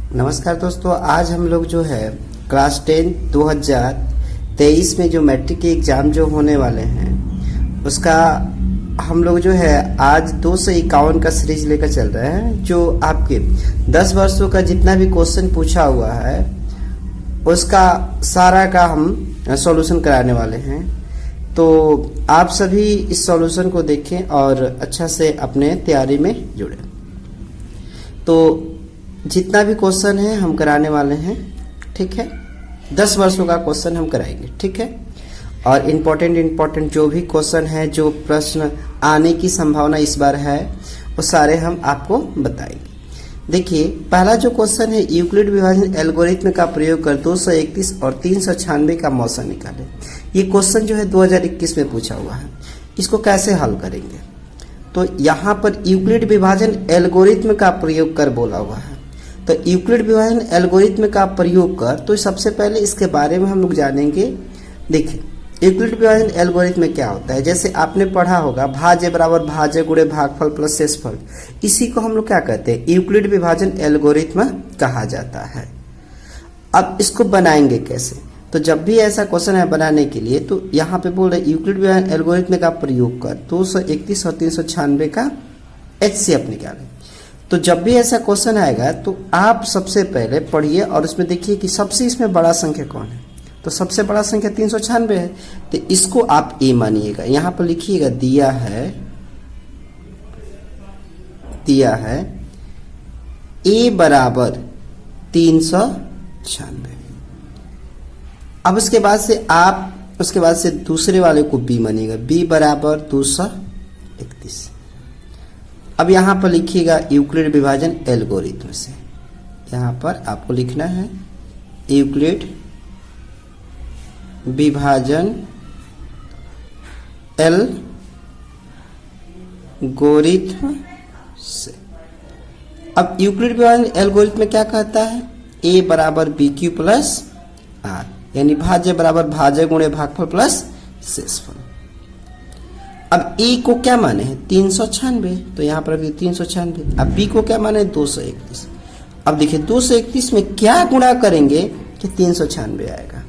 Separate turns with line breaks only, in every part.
नमस्कार दोस्तों, आज हम लोग जो है क्लास 10 2023 में जो मैट्रिक के एग्ज़ाम जो होने वाले हैं उसका हम लोग जो है आज 251 का सीरीज लेकर चल रहे हैं। जो आपके 10 वर्षों का जितना भी क्वेश्चन पूछा हुआ है उसका सारा का हम सॉल्यूशन कराने वाले हैं। तो आप सभी इस सॉल्यूशन को देखें और अच्छा से अपने तैयारी में जुड़ें। तो जितना भी क्वेश्चन है हम कराने वाले हैं, ठीक है। 10 वर्षों का क्वेश्चन हम कराएंगे, ठीक है। और इम्पोर्टेंट जो भी क्वेश्चन है, जो प्रश्न आने की संभावना इस बार है, वो सारे हम आपको बताएंगे। देखिए, पहला जो क्वेश्चन है, यूक्लिड विभाजन एल्गोरिथ्म का प्रयोग कर 231 और 396 का मौसा निकालें। ये क्वेश्चन जो है 2021 में पूछा हुआ है। इसको कैसे हल करेंगे? तो यहाँ पर यूक्लिड विभाजन एल्गोरिथ्म का प्रयोग कर बोला हुआ है। तो यूक्लिड विभाजन एल्गोरिथ्म का प्रयोग कर, तो सबसे पहले इसके बारे में हम लोग जानेंगे। देखिए, यूक्लिड विभाजन एल्गोरिथम में क्या होता है, जैसे आपने पढ़ा होगा भाज्य बराबर भाज्य गुणे भागफल प्लस शेषफल। इसी को हम लोग क्या कहते हैं, यूक्लिड विभाजन एल्गोरिथम कहा जाता है। अब इसको बनाएंगे कैसे? तो जब भी ऐसा क्वेश्चन है बनाने के लिए, तो यहाँ पे बोल रहे यूक्लिड विभाजन एल्गोरिथम का प्रयोग कर 231 और 396 का HCF निकालें। तो जब भी ऐसा क्वेश्चन आएगा तो आप सबसे पहले पढ़िए और उसमें देखिए कि सबसे इसमें बड़ा संख्या कौन है। तो सबसे बड़ा संख्या 396 है, तो इसको आप A मानिएगा। यहाँ पर लिखिएगा दिया है A बराबर 396। अब उसके बाद से दूसरे वाले को B मानिएगा, B बराबर 231। अब यहाँ पर लिखिएगा यूक्लिड विभाजन एल्गोरिथम से, यहाँ पर आपको लिखना है यूक्लिड विभाजन एल्गोरिथम से। अब यूक्लिड विभाजन एल्गोरिथम में क्या कहता है, A बराबर BQ प्लस R, यानी भाज्य बराबर भाज्य गुणे भागफल प्लस शेषफल। अब A को क्या माने हैं 396, तो यहाँ पर अभी 396। अब B को क्या माने 231। अब देखिए 231 में क्या गुणा करेंगे कि 396 आएगा।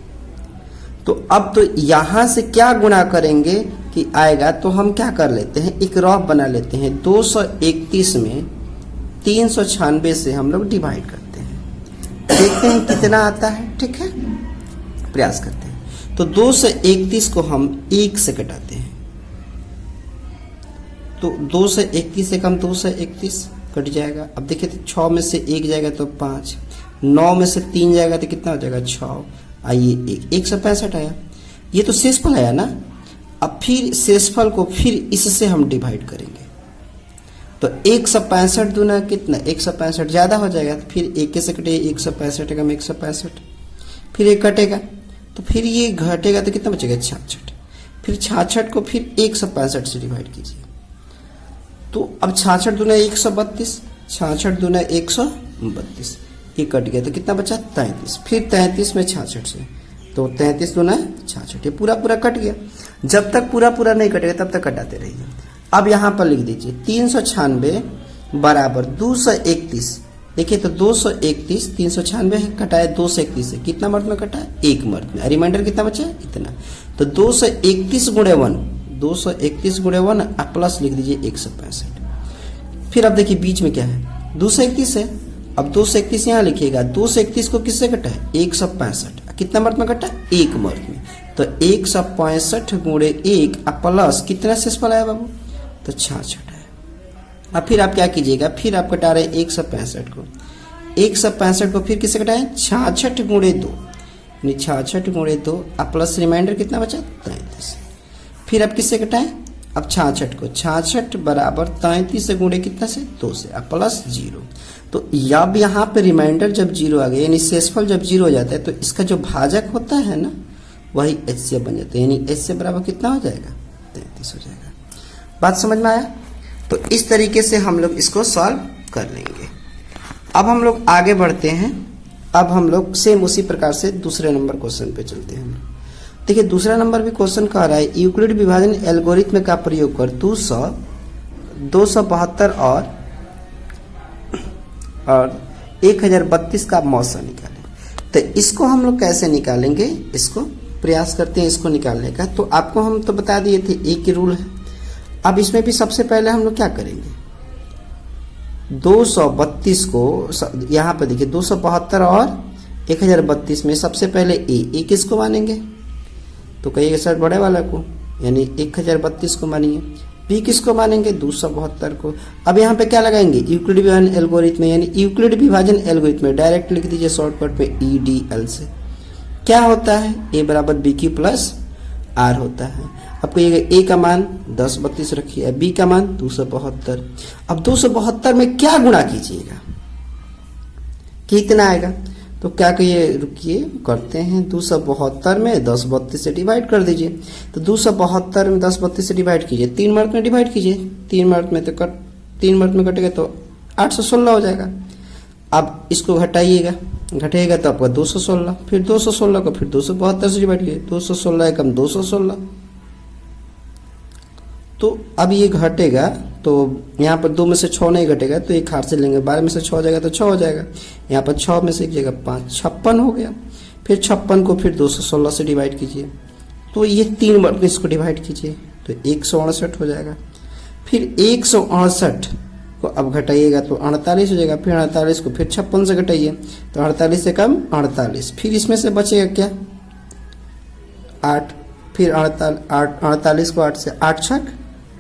तो अब तो यहाँ से क्या गुणा करेंगे कि आएगा, तो हम क्या कर लेते हैं, एक रफ बना लेते हैं। 231 में 396 से हम लोग डिवाइड करते हैं, देखते हैं कितना आता है, ठीक है। प्रयास करते हैं। तो 231 को हम 1 से घटाते हैं, तो 231 से कम 231 कट जाएगा। अब देखिए 6 में से 1 जाएगा तो 5, 9 में से 3 जाएगा तो कितना हो जाएगा 6, आइए 165 आया। ये तो शेषफल आया ना। अब फिर शेषफल को फिर इससे हम डिवाइड करेंगे, तो 165 दूना कितना 165 ज्यादा हो जाएगा, तो फिर 1 से कटेगा 165 कम 165, फिर 1 कटेगा, तो फिर ये घटेगा तो कितना बचेगा 66। फिर 66 को फिर 165 से डिवाइड कीजिए, तो अब 66 दूना 132, 66 दूना 132, ये कट गया तो कितना बचा 33। फिर 33 में 66 से, तो 33 दूना 66, ये पूरा कट गया। जब तक पूरा नहीं कटेगा तब तक कटाते रहिए। अब यहाँ पर लिख दीजिए 396 बराबर 231। देखिए तो 231 396 कटाए 231 से, कितना मर्द में कटा 1 मर्द में, रिमाइंडर कितना बचा इतना। तो 231 गुणे 1, 231 गुणे 1 आप प्लस लिख दीजिए 165। फिर अब देखिए बीच में क्या है 231 है। अब 231 यहाँ लिखिएगा, 231 को किससे कटा है 165, कितना मर्द में कटा 1 मर्द में, तो 165 गुणे 1 प्लस कितना शेषफल आया बाबू, तो 66 है। अब फिर आप क्या कीजिएगा, फिर आप कटा रहे 165 को, 165 को फिर किससे कटाएं 66 गुणे 2, 66 गुणे 2 प्लस रिमाइंडर कितना बचा 33। फिर आप किससे कटाएं, अब 66 को, 66 बराबर 33 से गुणे कितना से 2 से, अब प्लस 0। तो अब यहाँ पे रिमाइंडर जब 0 आ गया, यानी शेषफल जब 0 हो जाता है, तो इसका जो भाजक होता है ना वही HCF बन जाता है, यानी HCF बराबर कितना हो जाएगा 33 हो जाएगा। बात समझ में आया? तो इस तरीके से हम लोग इसको सॉल्व कर लेंगे। अब हम लोग आगे बढ़ते हैं। अब हम लोग सेम उसी प्रकार से दूसरे नंबर क्वेश्चन पे चलते हैं। देखिए दूसरा नंबर भी क्वेश्चन कह रहा है यूक्लिड विभाजन एल्गोरिथम का प्रयोग कर 272 और 1032 का आप मौसा निकालें। तो इसको हम लोग कैसे निकालेंगे, इसको प्रयास करते हैं इसको निकालने का। तो आपको हम तो बता दिए थे एक ही रूल है। अब इसमें भी सबसे पहले हम लोग क्या करेंगे, 232 को यहाँ पर देखिए 272 और 1032 में सबसे पहले ए किसको मानेंगे, तो कहिएगा सर बड़े वाला को, यानी 1032 को मानिए। बी किसको मानेंगे, 272 को। अब यहाँ पे क्या लगाएंगे, यूक्लिड विभाजन एल्गोरिथम, यानी यूक्लिड विभाजन एल्गोरिथम में डायरेक्ट लिख दीजिए शॉर्टकट में EDL से। क्या होता है, ए बराबर बी क्यू प्लस आर होता है। अब कहिएगा ए का मान 1032 रखिए, बी का मान 272। अब 272 में क्या गुणा कीजिएगा, कितना आएगा, तो क्या कहिए, रुकिए करते हैं। 272 में 1032 से डिवाइड कर दीजिए। तो 272 में 1032 से डिवाइड कीजिए, 3 मार्क में डिवाइड कीजिए, 3 मार्क में कटेगा तो 816 हो जाएगा। अब इसको घटाइएगा, घटेगा तो आपका 216, फिर 216 को फिर 272 से डिवाइड कीजिए, 216 एकम 216। तो अब ये घटेगा, तो यहाँ पर 2 में से 6 नहीं घटेगा तो एक हाथ से लेंगे, 12 में से 6 हो जाएगा तो 6 हो जाएगा। यहाँ पर 6 में से एक जगह 5, 56 हो गया। फिर 56 को फिर 216 से डिवाइड कीजिए, तो ये 3 बार में इसको डिवाइड कीजिए तो 168 हो जाएगा। फिर 168 को अब घटाइएगा तो 48 हो जाएगा। फिर 48 को फिर 56 से घटाइए तो 48 से कम 48, फिर इसमें से बचेगा क्या 8, फिर 48 को 8 से 8 छक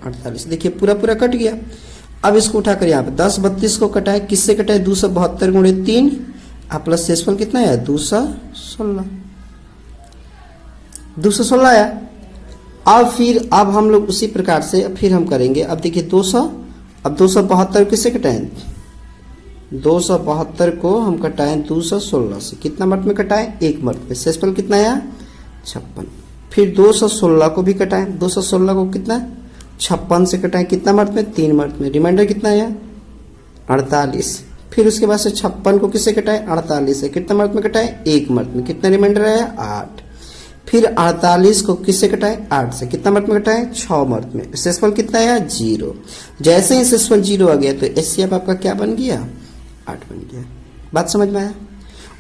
48, देखिए पूरा पूरा कट गया। अब इसको उठाकर यहाँ पे 1032 को कटाए, किससे कटाए, 272 गुणे 3 आप प्लस शेषफल कितना है 216 आया। अब हम लोग उसी प्रकार से फिर हम करेंगे। अब देखिए 272 किससे कटाएं, 272 को हम कटाएं 216 से, कितना मर्त में कटाएं, एक मर्त में, शेषफल कितना आया 56। फिर 216 को भी कटाएं, 216 को कितना 56 से कटाएं, कितना मर्त में, 3 मर्त में, रिमाइंडर कितना आया 48। फिर उसके बाद से 56 को किससे कटाएं, 48 से, कितना मर्त में कटाएं, एक मर्त में, कितना रिमाइंडर आया 8। फिर 48 को किससे कटाएं, 8 से, कितना मर्त में कटाएं, 6 मर्त में, शेषफल कितना आया 0। जैसे ही शेषफल 0 आ गया तो एचसीएफ आपका क्या बन गया 8 बन गया। बात समझ में आया।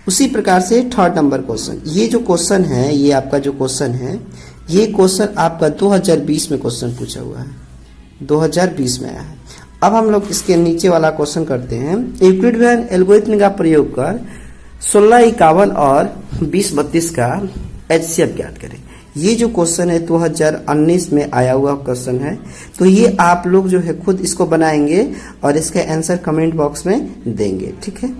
उसी प्रकार से 3rd नंबर क्वेश्चन, ये जो क्वेश्चन है, ये आपका जो क्वेश्चन है, ये क्वेश्चन आपका 2020 में क्वेश्चन पूछा हुआ है, 2020 में आया है। अब हम लोग इसके नीचे वाला क्वेश्चन करते हैं। यूक्लिड विभाजन एल्गोरिथम का प्रयोग कर 1651 और 2032 का एचसीएफ ज्ञात करें। ये जो क्वेश्चन है 2019 में आया हुआ क्वेश्चन है, तो ये आप लोग जो है खुद इसको बनाएंगे और इसका आंसर कमेंट बॉक्स में देंगे, ठीक है।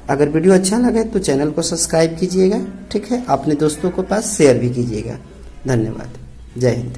अगर वीडियो अच्छा लगे तो चैनल को सब्सक्राइब कीजिएगा, ठीक है। अपने दोस्तों के पास शेयर भी कीजिएगा। धन्यवाद। जय हिंद।